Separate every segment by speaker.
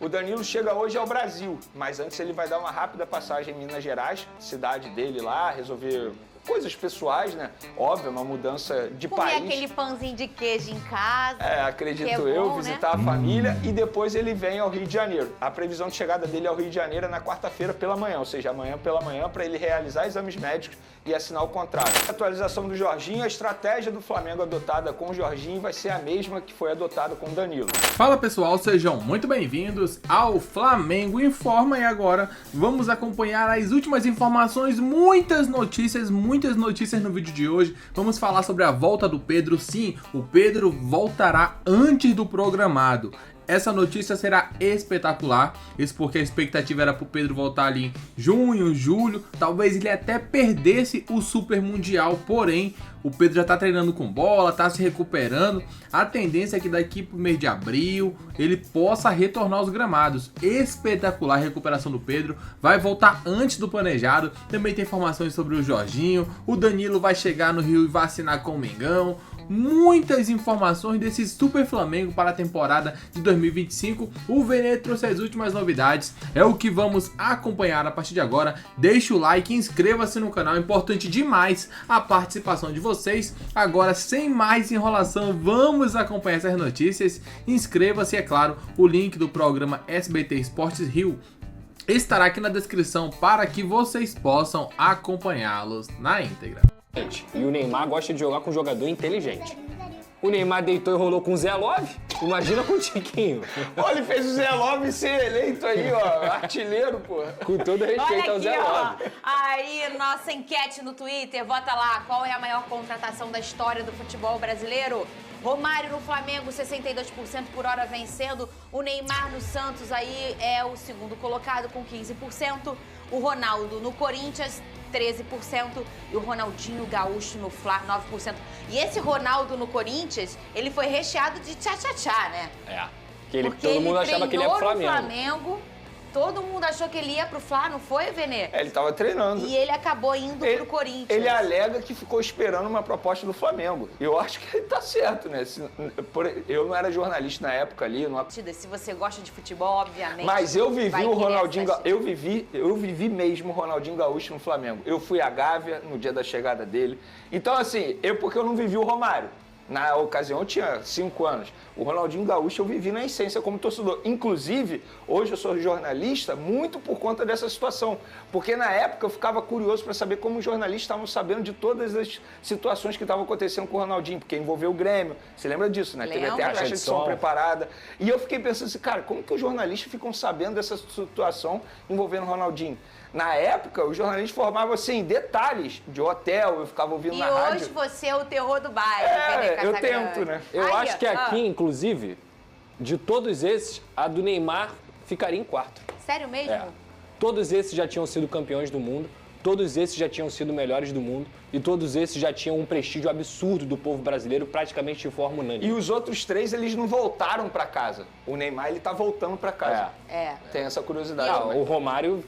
Speaker 1: O Danilo chega hoje ao Brasil, mas antes ele vai dar uma rápida passagem em Minas Gerais, cidade dele lá, resolver coisas pessoais, né? Óbvio, uma mudança de país.
Speaker 2: Comer aquele pãozinho de queijo em casa.
Speaker 1: Acredito
Speaker 2: que é
Speaker 1: eu,
Speaker 2: bom,
Speaker 1: visitar
Speaker 2: né?
Speaker 1: a família e depois ele vem ao Rio de Janeiro. A previsão de chegada dele ao Rio de Janeiro é na quarta-feira pela manhã, ou seja, amanhã pela manhã, para ele realizar exames médicos e assinar o contrato. A atualização do Jorginho, a estratégia do Flamengo adotada com o Jorginho vai ser a mesma que foi adotada com o Danilo.
Speaker 3: Fala pessoal, sejam muito bem-vindos ao Flamengo Informa e agora vamos acompanhar as últimas informações, muitas notícias no vídeo de hoje. Vamos falar sobre a volta do Pedro. Sim, o Pedro voltará antes do programado. Essa notícia será espetacular, isso porque a expectativa era para o Pedro voltar ali em junho, julho, talvez ele até perdesse o Super Mundial, porém o Pedro já está treinando com bola, está se recuperando, a tendência é que daqui para o mês de abril ele possa retornar aos gramados. Espetacular a recuperação do Pedro, vai voltar antes do planejado, também tem informações sobre o Jorginho, o Danilo vai chegar no Rio e vacinar com o Mengão. Muitas informações desse Super Flamengo para a temporada de 2025. O Vene trouxe as últimas novidades, é o que vamos acompanhar a partir de agora. Deixa o like, inscreva-se no canal, é importante demais a participação de vocês. Agora, sem mais enrolação, vamos acompanhar essas notícias. Inscreva-se, é claro, o link do programa SBT Esportes Rio estará aqui na descrição para que vocês possam acompanhá-los na íntegra.
Speaker 4: E o Neymar gosta de jogar com um jogador inteligente. O Neymar deitou e rolou com o Zé Love. Imagina com o Tiquinho.
Speaker 1: Olha, ele fez o Zé Love ser eleito aí, ó, artilheiro, pô.
Speaker 4: Com todo respeito ao Zé Love.
Speaker 2: Aí, nossa enquete no Twitter, vota lá. Qual é a maior contratação da história do futebol brasileiro? Romário no Flamengo, 62% por hora vencendo. O Neymar no Santos aí é o segundo colocado com 15%. O Ronaldo no Corinthians, 13%, e o Ronaldinho Gaúcho no Fla, 9%. E esse Ronaldo no Corinthians, ele foi recheado de tchá-tchá-tchá, né?
Speaker 4: Porque todo mundo achava que ele ia pro Flamengo.
Speaker 2: Flamengo. Todo mundo achou que ele ia pro Fla, não foi, Vene?
Speaker 1: Ele tava treinando.
Speaker 2: E ele acabou indo pro Corinthians.
Speaker 1: Ele alega que ficou esperando uma proposta do Flamengo. Eu acho que ele tá certo, né? Eu não era jornalista na época ali. Não...
Speaker 2: Se você gosta de futebol, obviamente.
Speaker 1: Mas eu vivi o Ronaldinho. Eu
Speaker 2: eu
Speaker 1: vivi mesmo o Ronaldinho Gaúcho no Flamengo. Eu fui à Gávea no dia da chegada dele. Então, assim, porque eu não vivi o Romário. Na ocasião eu tinha 5 anos. O Ronaldinho Gaúcho eu vivi na essência como torcedor. Inclusive, hoje eu sou jornalista muito por conta dessa situação. Porque na época eu ficava curioso para saber como os jornalistas estavam sabendo de todas as situações que estavam acontecendo com o Ronaldinho, porque envolveu o Grêmio. Você lembra disso, né? Teve até a caixa de som preparada. E eu fiquei pensando assim, cara, como que os jornalistas ficam sabendo dessa situação envolvendo o Ronaldinho? Na época, os jornalistas formavam, assim, detalhes de hotel, eu ficava ouvindo na rádio.
Speaker 2: E hoje você é o terror do bairro.
Speaker 1: Eu tento, né?
Speaker 4: Eu acho que aqui, inclusive, de todos esses, a do Neymar ficaria em quarto.
Speaker 2: Sério mesmo?
Speaker 4: Todos esses já tinham sido campeões do mundo, todos esses já tinham sido melhores do mundo e todos esses já tinham um prestígio absurdo do povo brasileiro, praticamente de forma unânime.
Speaker 1: E os outros 3, eles não voltaram pra casa. O Neymar, ele tá voltando pra casa. Tem essa curiosidade.
Speaker 4: O Romário...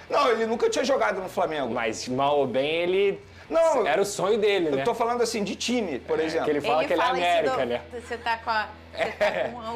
Speaker 1: Não, ele nunca tinha jogado no Flamengo.
Speaker 4: Mas, mal ou bem, ele...
Speaker 1: Não,
Speaker 4: era o sonho dele, né?
Speaker 1: Eu tô falando assim, de time, por exemplo.
Speaker 4: Que ele fala que ele é América, né?
Speaker 2: Você tá com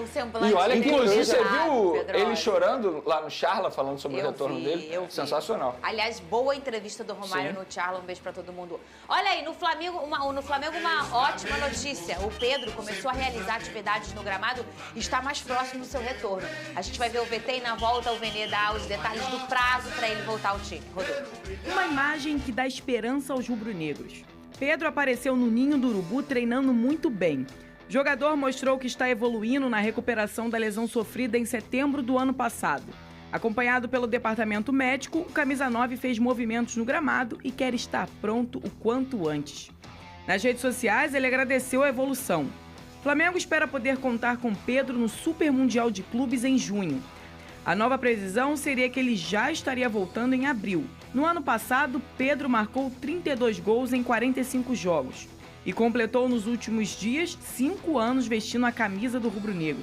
Speaker 2: o semblante.
Speaker 4: E olha que
Speaker 1: inclusive, você viu
Speaker 2: Pedro,
Speaker 1: ele chorando lá no Charla, falando sobre o retorno dele?
Speaker 2: Eu vi.
Speaker 1: Sensacional.
Speaker 2: Aliás, boa entrevista do Romário no Charla. Um beijo pra todo mundo. Olha aí, no Flamengo uma ótima notícia. O Pedro começou a realizar atividades no gramado e está mais próximo do seu retorno. A gente vai ver o VT e na volta o Vene dar os detalhes do prazo para ele voltar ao time. Rodolfo.
Speaker 5: Uma imagem que dá esperança aos rubro-negros. Pedro apareceu no ninho do Urubu treinando muito bem. O jogador mostrou que está evoluindo na recuperação da lesão sofrida em setembro do ano passado. Acompanhado pelo departamento médico, o camisa 9 fez movimentos no gramado e quer estar pronto o quanto antes. Nas redes sociais, ele agradeceu a evolução. O Flamengo espera poder contar com Pedro no Super Mundial de Clubes em junho. A nova previsão seria que ele já estaria voltando em abril. No ano passado, Pedro marcou 32 gols em 45 jogos. E completou nos últimos dias 5 anos vestindo a camisa do rubro-negro.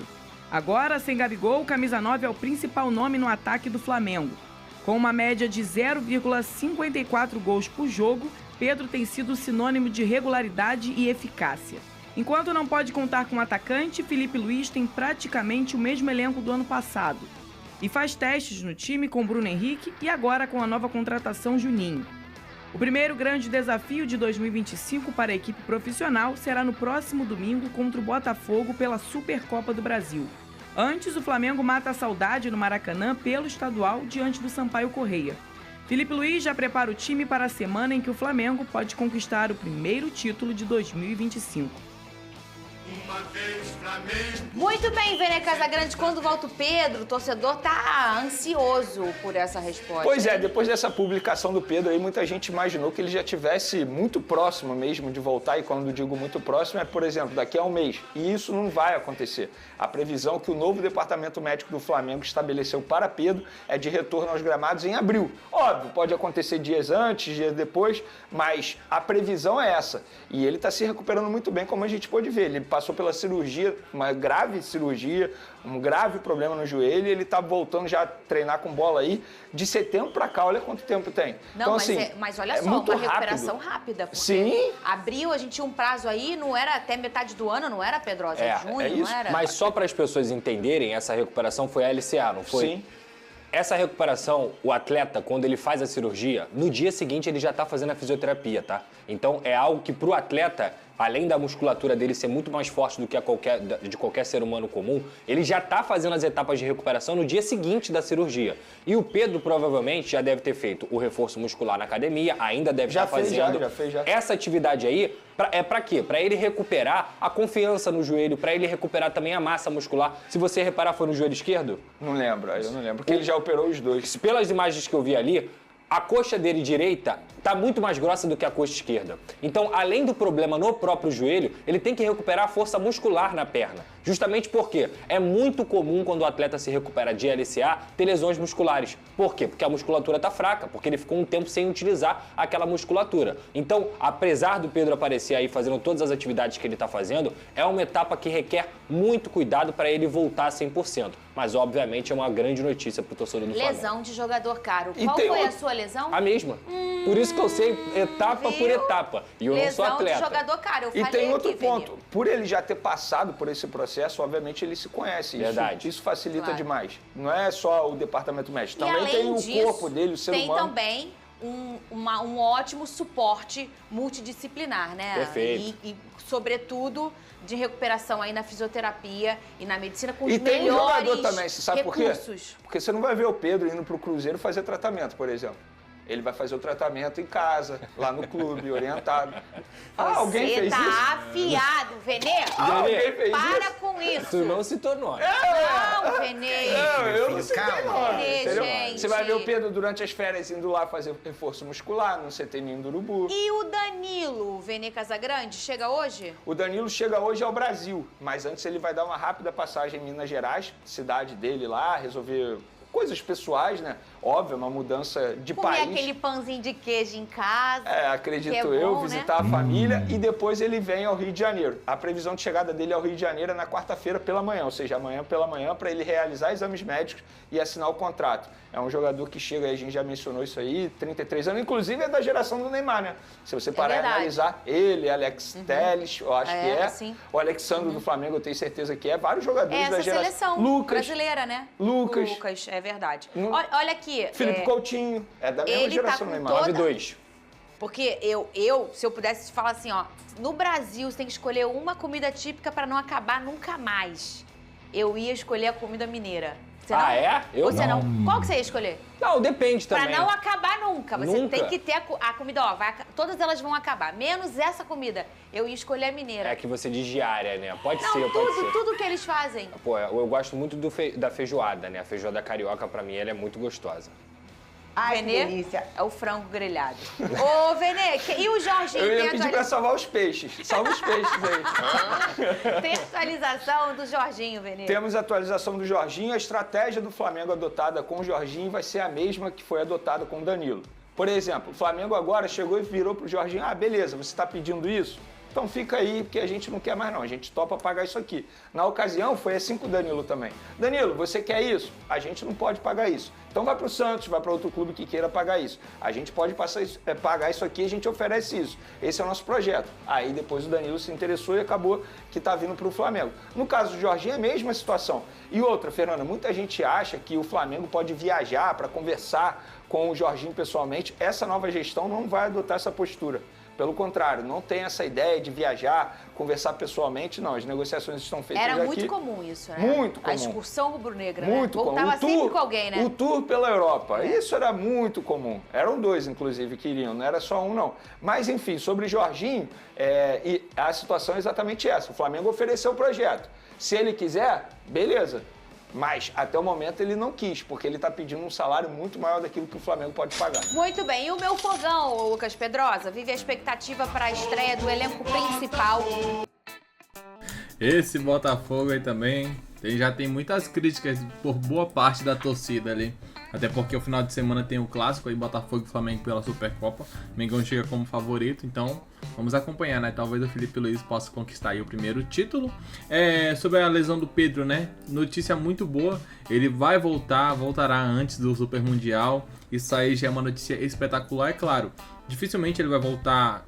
Speaker 5: Agora, sem Gabigol, o camisa 9 é o principal nome no ataque do Flamengo. Com uma média de 0,54 gols por jogo, Pedro tem sido sinônimo de regularidade e eficácia. Enquanto não pode contar com o atacante, Felipe Luiz tem praticamente o mesmo elenco do ano passado. E faz testes no time com Bruno Henrique e agora com a nova contratação Juninho. O primeiro grande desafio de 2025 para a equipe profissional será no próximo domingo contra o Botafogo pela Supercopa do Brasil. Antes, o Flamengo mata a saudade no Maracanã pelo estadual diante do Sampaio Corrêa. Felipe Luiz já prepara o time para a semana em que o Flamengo pode conquistar o primeiro título de 2025.
Speaker 2: Muito bem, Vene Casagrande. Quando volta o Pedro, o torcedor tá ansioso por essa resposta.
Speaker 1: Pois é, depois dessa publicação do Pedro aí, muita gente imaginou que ele já estivesse muito próximo mesmo de voltar. E quando digo muito próximo, é, por exemplo, daqui a um mês. E isso não vai acontecer. A previsão que o novo departamento médico do Flamengo estabeleceu para Pedro é de retorno aos gramados em abril. Óbvio, pode acontecer dias antes, dias depois, mas a previsão é essa. E ele está se recuperando muito bem, como a gente pôde ver. Ele passou pela cirurgia, uma grave cirurgia, um grave problema no joelho, e ele tá voltando já a treinar com bola aí de setembro pra cá. Olha quanto tempo tem.
Speaker 2: Não,
Speaker 1: então,
Speaker 2: mas,
Speaker 1: assim,
Speaker 2: mas olha
Speaker 1: é
Speaker 2: só,
Speaker 1: muito
Speaker 2: uma recuperação
Speaker 1: rápido.
Speaker 2: rápida. Porque
Speaker 1: Sim.
Speaker 2: abril a gente tinha um prazo aí, não era até metade do ano, não era, Pedrosa? Junho,
Speaker 1: isso.
Speaker 2: não era?
Speaker 4: Mas só para as pessoas entenderem, essa recuperação foi a LCA, não foi?
Speaker 1: Sim.
Speaker 4: Essa recuperação, o atleta, quando ele faz a cirurgia, no dia seguinte ele já está fazendo a fisioterapia, tá? Então é algo que pro atleta, além da musculatura dele ser muito mais forte do que de qualquer ser humano comum, ele já está fazendo as etapas de recuperação no dia seguinte da cirurgia. E o Pedro provavelmente já deve ter feito o reforço muscular na academia, ainda deve estar fazendo.
Speaker 1: Já fez.
Speaker 4: Essa atividade aí é para quê? Para ele recuperar a confiança no joelho, para ele recuperar também a massa muscular. Se você reparar, foi no joelho esquerdo?
Speaker 1: Não lembro, eu não lembro, porque ele já operou os dois.
Speaker 4: Pelas imagens que eu vi ali, a coxa dele direita está muito mais grossa do que a coxa esquerda. Então, além do problema no próprio joelho, ele tem que recuperar a força muscular na perna. Justamente porque é muito comum quando o atleta se recupera de LCA ter lesões musculares. Por quê? Porque a musculatura está fraca, porque ele ficou um tempo sem utilizar aquela musculatura. Então, apesar do Pedro aparecer aí fazendo todas as atividades que ele está fazendo, é uma etapa que requer muito cuidado para ele voltar a 100%. Mas, obviamente, é uma grande notícia para o torcedor do Flamengo.
Speaker 2: Lesão de jogador caro.
Speaker 1: E
Speaker 2: Qual
Speaker 1: tem
Speaker 2: foi a
Speaker 1: outro-
Speaker 2: sua lesão?
Speaker 4: A mesma. Por isso que eu sei etapa por
Speaker 2: Viu?
Speaker 4: etapa. E eu não sou
Speaker 2: Lesão de
Speaker 4: atleta.
Speaker 2: jogador caro. Eu
Speaker 1: E
Speaker 2: falei
Speaker 1: tem outro
Speaker 2: aqui,
Speaker 1: ponto.
Speaker 2: Vene.
Speaker 1: Por ele já ter passado por esse processo, obviamente ele se conhece.
Speaker 4: Verdade.
Speaker 1: Isso facilita
Speaker 2: Claro.
Speaker 1: demais. Não é só o departamento médico.
Speaker 2: E
Speaker 1: Também
Speaker 2: além
Speaker 1: tem o
Speaker 2: disso,
Speaker 1: corpo dele, o ser
Speaker 2: tem
Speaker 1: humano.
Speaker 2: também um ótimo suporte multidisciplinar, né?
Speaker 4: Perfeito.
Speaker 2: E, sobretudo, de recuperação aí na fisioterapia e na medicina com os
Speaker 1: E tem um
Speaker 2: melhores
Speaker 1: jogador também, você sabe por quê?
Speaker 2: recursos.
Speaker 1: Porque você não vai ver o Pedro indo pro Cruzeiro fazer tratamento, por exemplo. Ele vai fazer o tratamento em casa, lá no clube, orientado. Alguém
Speaker 2: Você
Speaker 1: fez
Speaker 2: tá
Speaker 1: isso?
Speaker 2: afiado, Vene.
Speaker 1: Alguém fez
Speaker 2: Para
Speaker 1: isso?
Speaker 2: com isso.
Speaker 4: Tu não se tornou.
Speaker 2: Não, Vene.
Speaker 1: Não, eu não sei nome,
Speaker 2: Vene,
Speaker 1: entendeu?
Speaker 2: gente.
Speaker 1: Você vai ver o Pedro durante as férias indo lá fazer reforço muscular no CT Ninho do Urubu.
Speaker 2: E o Danilo, Vene Casagrande, chega hoje?
Speaker 1: O Danilo chega hoje ao Brasil, mas antes ele vai dar uma rápida passagem em Minas Gerais, cidade dele lá, resolver coisas pessoais, né? Óbvio, uma mudança de
Speaker 2: Comer
Speaker 1: país.
Speaker 2: aquele pãozinho de queijo em casa.
Speaker 1: Acredito
Speaker 2: que é
Speaker 1: eu,
Speaker 2: bom,
Speaker 1: visitar a família e depois ele vem ao Rio de Janeiro. A previsão de chegada dele ao Rio de Janeiro é na quarta-feira pela manhã, ou seja, amanhã pela manhã, para ele realizar exames médicos e assinar o contrato. É um jogador que chega, a gente já mencionou isso aí, 33 anos, inclusive é da geração do Neymar, né? Se você parar e
Speaker 2: verdade.
Speaker 1: analisar, ele, Alex Telles, eu acho que é.
Speaker 2: Sim.
Speaker 1: O Alexandre do Flamengo, eu tenho certeza que é. Vários jogadores
Speaker 2: Essa
Speaker 1: da geração.
Speaker 2: seleção
Speaker 1: Lucas,
Speaker 2: brasileira, né?
Speaker 1: Lucas,
Speaker 2: é verdade.
Speaker 1: Não-
Speaker 2: Olha aqui.
Speaker 1: Felipe Coutinho, é da mesma
Speaker 2: ele tá
Speaker 1: geração
Speaker 2: com
Speaker 1: do Neymar.
Speaker 2: toda-
Speaker 4: 9-2.
Speaker 2: Porque se eu pudesse te falar assim, ó, no Brasil você tem que escolher uma comida típica pra não acabar nunca mais. Eu ia escolher a comida mineira. Você
Speaker 4: Ah,
Speaker 2: não?
Speaker 4: é? Eu
Speaker 2: Você
Speaker 4: não.
Speaker 2: não. Qual que você ia escolher?
Speaker 4: Não, depende também.
Speaker 2: Pra não acabar nunca. Você
Speaker 4: Nunca?
Speaker 2: tem que ter a comida, ó, todas elas vão acabar, menos essa comida. Eu ia escolher a mineira.
Speaker 4: É que você diz diária, né? Pode
Speaker 2: Não,
Speaker 4: ser, pode ser.
Speaker 2: tudo que eles fazem.
Speaker 4: Pô, eu gosto muito da feijoada, né? A feijoada carioca, pra mim, ela é muito gostosa.
Speaker 6: Ai, que
Speaker 2: Venê,
Speaker 6: delícia.
Speaker 2: é o frango grelhado. Ô, Venê, e o Jorginho?
Speaker 1: Eu ia
Speaker 2: Tem
Speaker 1: pedir pra salvar os peixes. Salva os peixes aí.
Speaker 2: Tem atualização do Jorginho, Venê.
Speaker 1: Temos a atualização do Jorginho. A estratégia do Flamengo adotada com o Jorginho vai ser a mesma que foi adotada com o Danilo. Por exemplo, o Flamengo agora chegou e virou pro Jorginho. Ah, beleza, você está pedindo isso? então fica aí, porque a gente não quer mais não, a gente topa pagar isso aqui. Na ocasião, foi assim com o Danilo também. Danilo, você quer isso? A gente não pode pagar isso. Então vai para o Santos, vai para outro clube que queira pagar isso. A gente pode pagar isso aqui, a gente oferece isso. Esse é o nosso projeto. Aí depois o Danilo se interessou e acabou que está vindo para o Flamengo. No caso do Jorginho, é a mesma situação. E outra, Fernanda, muita gente acha que o Flamengo pode viajar para conversar com o Jorginho pessoalmente. Essa nova gestão não vai adotar essa postura. Pelo contrário, não tem essa ideia de viajar, conversar pessoalmente, não. As negociações estão feitas aqui.
Speaker 2: Era muito comum isso, né?
Speaker 1: Muito comum.
Speaker 2: A excursão rubro-negra,
Speaker 1: muito
Speaker 2: né? Voltava
Speaker 1: comum.
Speaker 2: sempre com alguém, né?
Speaker 1: O tour pela Europa, isso era muito comum. Eram 2, inclusive, que iriam, não era só um, não. Mas, enfim, sobre Jorginho, e a situação é exatamente essa. O Flamengo ofereceu o projeto. Se ele quiser, beleza. Mas, até o momento, ele não quis, porque ele está pedindo um salário muito maior daquilo que o Flamengo pode pagar.
Speaker 2: Muito bem. E o meu fogão, Lucas Pedrosa, vive a expectativa para a estreia do elenco principal.
Speaker 3: Esse Botafogo aí também já tem muitas críticas por boa parte da torcida ali. Até porque o final de semana tem o clássico aí, Botafogo e Flamengo pela Supercopa. Mengão chega como favorito, então vamos acompanhar, né? Talvez o Felipe Luiz possa conquistar aí o primeiro título. Sobre a lesão do Pedro, né? Notícia muito boa. Ele vai voltará antes do Super Mundial. Isso aí já é uma notícia espetacular, é claro. Dificilmente ele vai voltar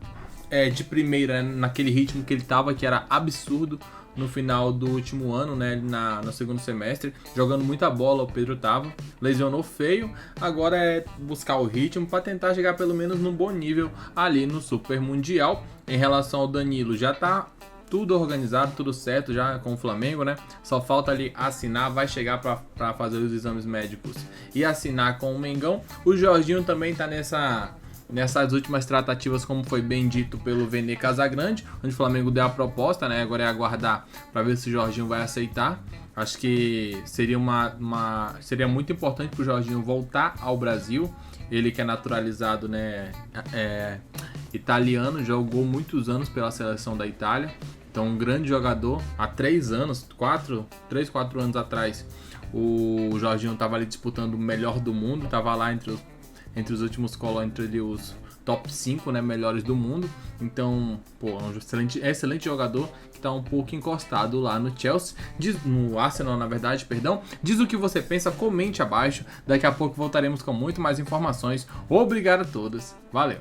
Speaker 3: de primeira, né? Naquele ritmo que ele tava, que era absurdo. No final do último ano, né, no segundo semestre, jogando muita bola, o Pedro tava, lesionou feio, agora é buscar o ritmo para tentar chegar pelo menos num bom nível ali no Super Mundial. Em relação ao Danilo, já tá tudo organizado, tudo certo já com o Flamengo, né? Só falta ali assinar, vai chegar para fazer os exames médicos e assinar com o Mengão. O Jorginho também tá nessas últimas tratativas, como foi bem dito pelo Vene Casagrande, onde o Flamengo deu a proposta, né? Agora é aguardar para ver se o Jorginho vai aceitar. Acho que seria seria muito importante para o Jorginho voltar ao Brasil. Ele que é naturalizado, né? Italiano, jogou muitos anos pela seleção da Itália. Então, um grande jogador. Há 3 anos, 4 anos atrás, o Jorginho estava ali disputando o melhor do mundo, estava lá entre os últimos entre os top 5, né, melhores do mundo. Então, é um excelente jogador que está um pouco encostado lá no Chelsea, no Arsenal, na verdade, perdão. Diz o que você pensa, comente abaixo. Daqui a pouco voltaremos com muito mais informações. Obrigado a todos. Valeu!